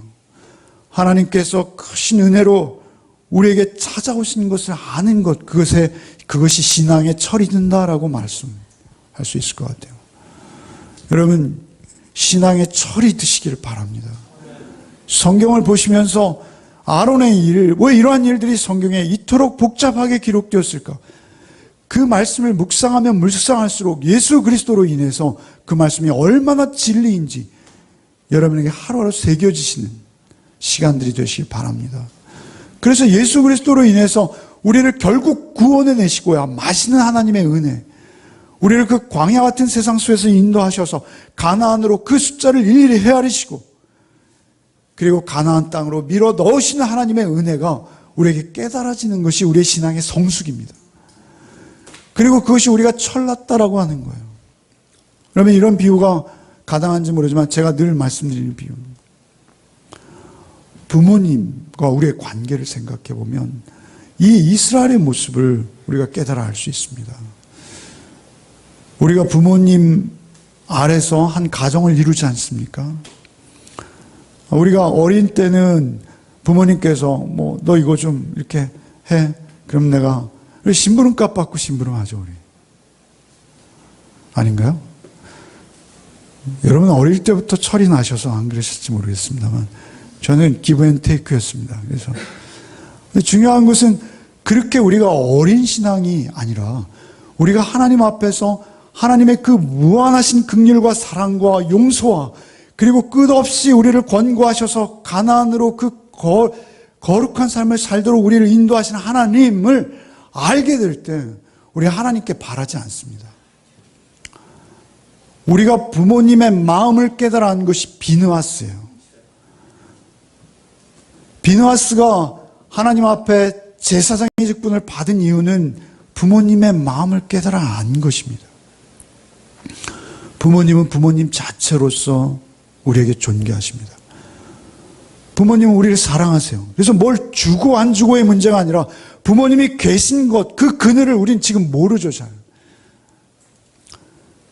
하나님께서 크신 은혜로 우리에게 찾아오신 것을 아는 것, 그것이 신앙의 철이 된다라고 말씀할 수 있을 것 같아요. 여러분, 신앙의 철이 드시기를 바랍니다. 성경을 보시면서 아론의 일, 왜 이러한 일들이 성경에 이토록 복잡하게 기록되었을까? 그 말씀을 묵상하면 묵상할수록 예수 그리스도로 인해서 그 말씀이 얼마나 진리인지 여러분에게 하루하루 새겨지시는 시간들이 되시길 바랍니다. 그래서 예수 그리스도로 인해서 우리를 결국 구원해 내시고야 마시는 하나님의 은혜, 우리를 그 광야 같은 세상 속에서 인도하셔서 가나안으로 그 숫자를 일일이 헤아리시고 그리고 가나안 땅으로 밀어 넣으시는 하나님의 은혜가 우리에게 깨달아지는 것이 우리의 신앙의 성숙입니다. 그리고 그것이 우리가 철났다라고 하는 거예요. 그러면 이런 비유가 가당한지 모르지만 제가 늘 말씀드리는 비유입니다. 부모님과 우리의 관계를 생각해 보면 이 이스라엘의 모습을 우리가 깨달아 알 수 있습니다. 우리가 부모님 아래서 한 가정을 이루지 않습니까? 우리가 어린 때는 부모님께서 너 이거 좀 이렇게 해. 그럼 내가 심부름값 받고 심부름하죠, 우리. 아닌가요? 여러분 어릴 때부터 철이 나셔서 안 그러실지 모르겠습니다만 저는 기브 앤 테이크였습니다. 그래서 중요한 것은 그렇게 우리가 어린 신앙이 아니라 우리가 하나님 앞에서 하나님의 그 무한하신 긍휼과 사랑과 용서와 그리고 끝없이 우리를 권고하셔서 가나안으로 그 거룩한 삶을 살도록 우리를 인도하시는 하나님을 알게 될 때 우리 하나님께 바라지 않습니다. 우리가 부모님의 마음을 깨달아 안 것이 비느하스예요. 비느하스가 하나님 앞에 제사장의 직분을 받은 이유는 부모님의 마음을 깨달아 안 것입니다. 부모님은 부모님 자체로서 우리에게 존귀하십니다. 부모님은 우리를 사랑하세요. 그래서 뭘 주고 안 주고의 문제가 아니라 부모님이 계신 것, 그 그늘을 우린 지금 모르죠, 잘.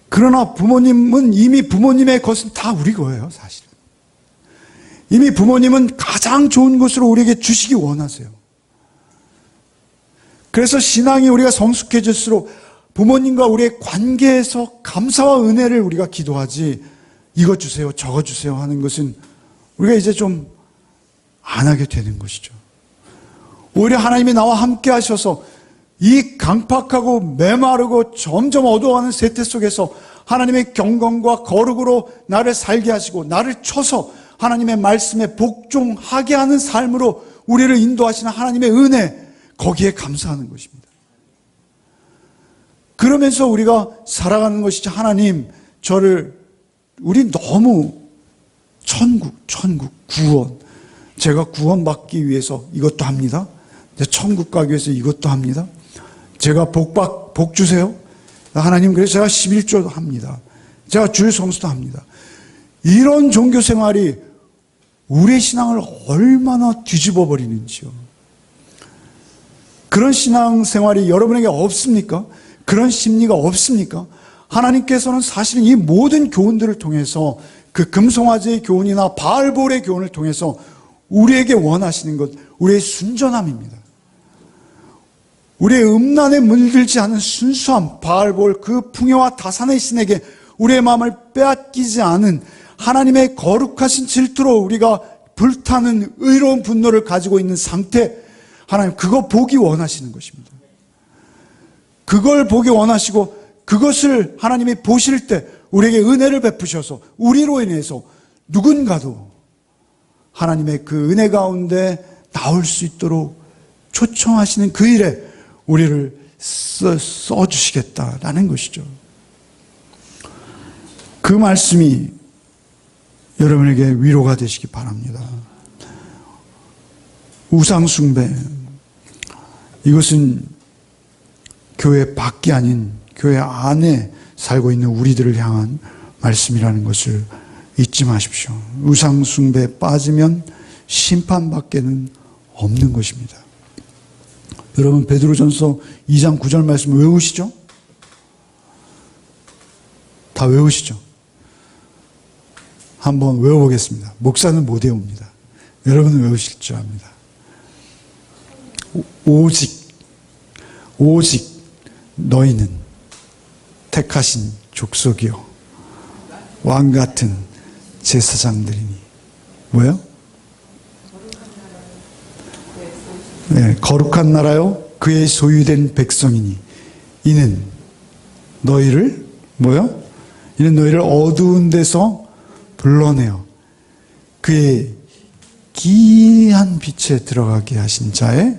그러나 부모님은 이미 부모님의 것은 다 우리 거예요, 사실은. 이미 부모님은 가장 좋은 것으로 우리에게 주시기 원하세요. 그래서 신앙이 우리가 성숙해질수록 부모님과 우리의 관계에서 감사와 은혜를 우리가 기도하지 이것 주세요, 저것 주세요 하는 것은 우리가 이제 좀 안 하게 되는 것이죠. 오히려 하나님이 나와 함께 하셔서 이 강팍하고 메마르고 점점 어두워가는 세태 속에서 하나님의 경건과 거룩으로 나를 살게 하시고 나를 쳐서 하나님의 말씀에 복종하게 하는 삶으로 우리를 인도하시는 하나님의 은혜, 거기에 감사하는 것입니다. 그러면서 우리가 살아가는 것이지, 하나님 우리 너무 천국, 구원, 제가 구원받기 위해서 이것도 합니다. 천국 가기 위해서 이것도 합니다. 제가 복 주세요. 하나님, 그래서 제가 11조도 합니다. 제가 주일 성수도 합니다. 이런 종교 생활이 우리의 신앙을 얼마나 뒤집어 버리는지요. 그런 신앙 생활이 여러분에게 없습니까? 그런 심리가 없습니까? 하나님께서는 사실은 이 모든 교훈들을 통해서 그 금송아지의 교훈이나 바알볼의 교훈을 통해서 우리에게 원하시는 것, 우리의 순전함입니다. 우리의 음란에 물들지 않은 순수함, 바알볼 그 풍요와 다산의 신에게 우리의 마음을 빼앗기지 않은 하나님의 거룩하신 질투로 우리가 불타는 의로운 분노를 가지고 있는 상태, 하나님 그거 보기 원하시는 것입니다. 그걸 보기 원하시고 그것을 하나님이 보실 때 우리에게 은혜를 베푸셔서 우리로 인해서 누군가도 하나님의 그 은혜 가운데 나올 수 있도록 초청하시는 그 일에 우리를 써주시겠다라는 것이죠. 그 말씀이 여러분에게 위로가 되시기 바랍니다. 우상숭배, 이것은 교회 밖이 아닌 교회 안에 살고 있는 우리들을 향한 말씀이라는 것을 잊지 마십시오. 우상숭배에 빠지면 심판밖에는 없는 것입니다. 여러분 베드로전서 2장 9절 말씀 외우시죠? 다 외우시죠? 한번 외워보겠습니다. 목사는 못 외웁니다. 여러분은 외우실 줄 압니다. 오직 너희는 택하신 족속이요 왕같은 제사장들이니. 뭐요? 네, 거룩한 나라요 그의 소유된 백성이니 이는 너희를 뭐요? 이는 너희를 어두운 데서 불러내어 그의 기이한 빛에 들어가게 하신 자의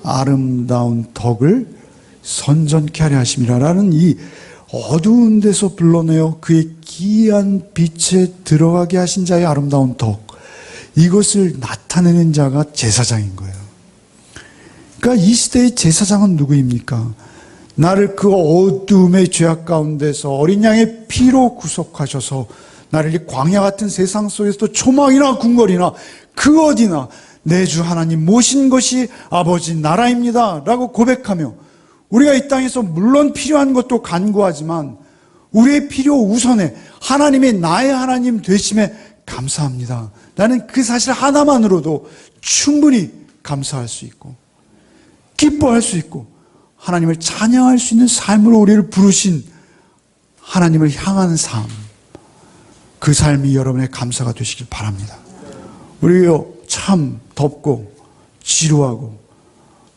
아름다운 덕을 선전케 하려 하심이라라는 이 어두운 데서 불러내어 그의 기이한 빛에 들어가게 하신 자의 아름다운 덕, 이것을 나타내는 자가 제사장인 거예요. 그러니까 이 시대의 제사장은 누구입니까? 나를 그 어두움의 죄악 가운데서 어린 양의 피로 구속하셔서 나를 이 광야 같은 세상 속에서도 초막이나 궁궐이나 그 어디나 내 주 하나님 모신 것이 아버지 나라입니다 라고 고백하며, 우리가 이 땅에서 물론 필요한 것도 간구하지만 우리의 필요 우선에 하나님의 나의 하나님 되심에 감사합니다. 나는 그 사실 하나만으로도 충분히 감사할 수 있고 기뻐할 수 있고 하나님을 찬양할 수 있는 삶으로 우리를 부르신 하나님을 향하는 삶, 그 삶이 여러분의 감사가 되시길 바랍니다. 우리가 참 덥고 지루하고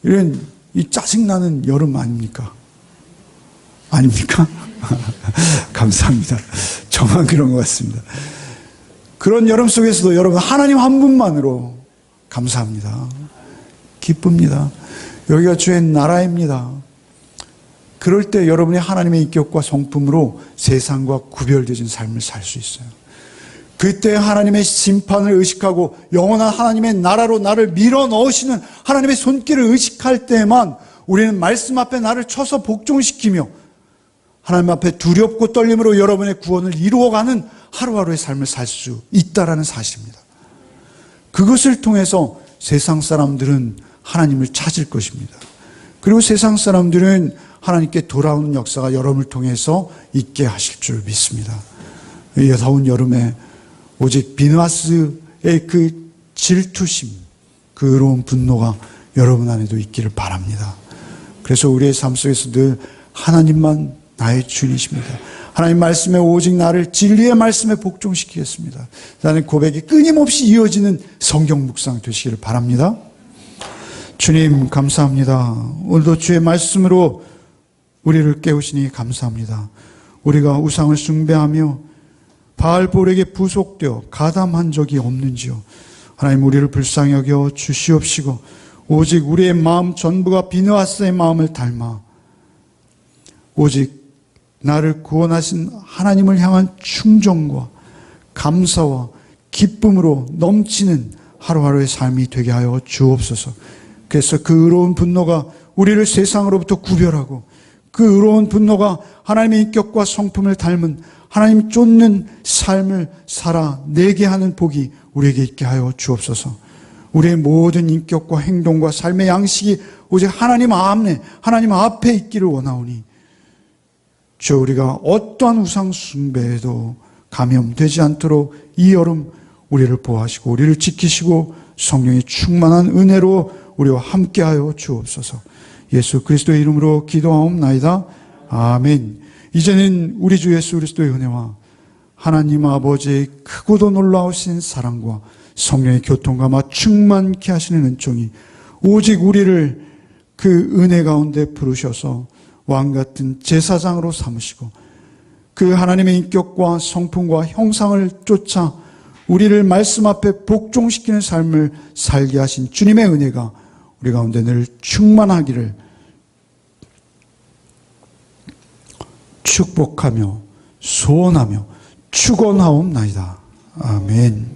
이런 이 짜증나는 여름 아닙니까? 아닙니까? 감사합니다. 저만 그런 것 같습니다. 그런 여름 속에서도 여러분 하나님 한 분만으로 감사합니다. 기쁩니다. 여기가 주의 나라입니다. 그럴 때 여러분이 하나님의 인격과 성품으로 세상과 구별되어진 삶을 살 수 있어요. 그때 하나님의 심판을 의식하고 영원한 하나님의 나라로 나를 밀어 넣으시는 하나님의 손길을 의식할 때만 우리는 말씀 앞에 나를 쳐서 복종시키며 하나님 앞에 두렵고 떨림으로 여러분의 구원을 이루어가는 하루하루의 삶을 살 수 있다는 사실입니다. 그것을 통해서 세상 사람들은 하나님을 찾을 것입니다. 그리고 세상 사람들은 하나님께 돌아오는 역사가 여러분을 통해서 있게 하실 줄 믿습니다. 이 더운 여름에 오직 비느하스의 그 질투심, 그 의로운 분노가 여러분 안에도 있기를 바랍니다. 그래서 우리의 삶 속에서 늘 하나님만 나의 주인이십니다. 하나님 말씀에 오직 나를 진리의 말씀에 복종시키겠습니다. 라는 고백이 끊임없이 이어지는 성경 묵상 되시기를 바랍니다. 주님 감사합니다. 오늘도 주의 말씀으로 우리를 깨우시니 감사합니다. 우리가 우상을 숭배하며 바알볼에게 부속되어 가담한 적이 없는지요. 하나님 우리를 불쌍히 여겨 주시옵시고 오직 우리의 마음 전부가 비느하스의 마음을 닮아 오직 나를 구원하신 하나님을 향한 충정과 감사와 기쁨으로 넘치는 하루하루의 삶이 되게 하여 주옵소서. 그래서 그 의로운 분노가 우리를 세상으로부터 구별하고 그 의로운 분노가 하나님의 인격과 성품을 닮은 하나님 쫓는 삶을 살아내게 하는 복이 우리에게 있게 하여 주옵소서. 우리의 모든 인격과 행동과 삶의 양식이 오직 하나님 앞에 있기를 원하오니 주 우리가 어떠한 우상 숭배에도 감염되지 않도록 이 여름 우리를 보호하시고 우리를 지키시고 성령의 충만한 은혜로 우리와 함께하여 주옵소서. 예수 그리스도의 이름으로 기도하옵나이다. 아멘. 이제는 우리 주 예수 그리스도의 은혜와 하나님 아버지의 크고도 놀라우신 사랑과 성령의 교통감화 충만케 하시는 은총이 오직 우리를 그 은혜 가운데 부르셔서 왕같은 제사장으로 삼으시고 그 하나님의 인격과 성품과 형상을 쫓아 우리를 말씀 앞에 복종시키는 삶을 살게 하신 주님의 은혜가 우리 가운데 늘 충만하기를 축복하며 소원하며 축원하옵나이다. 아멘.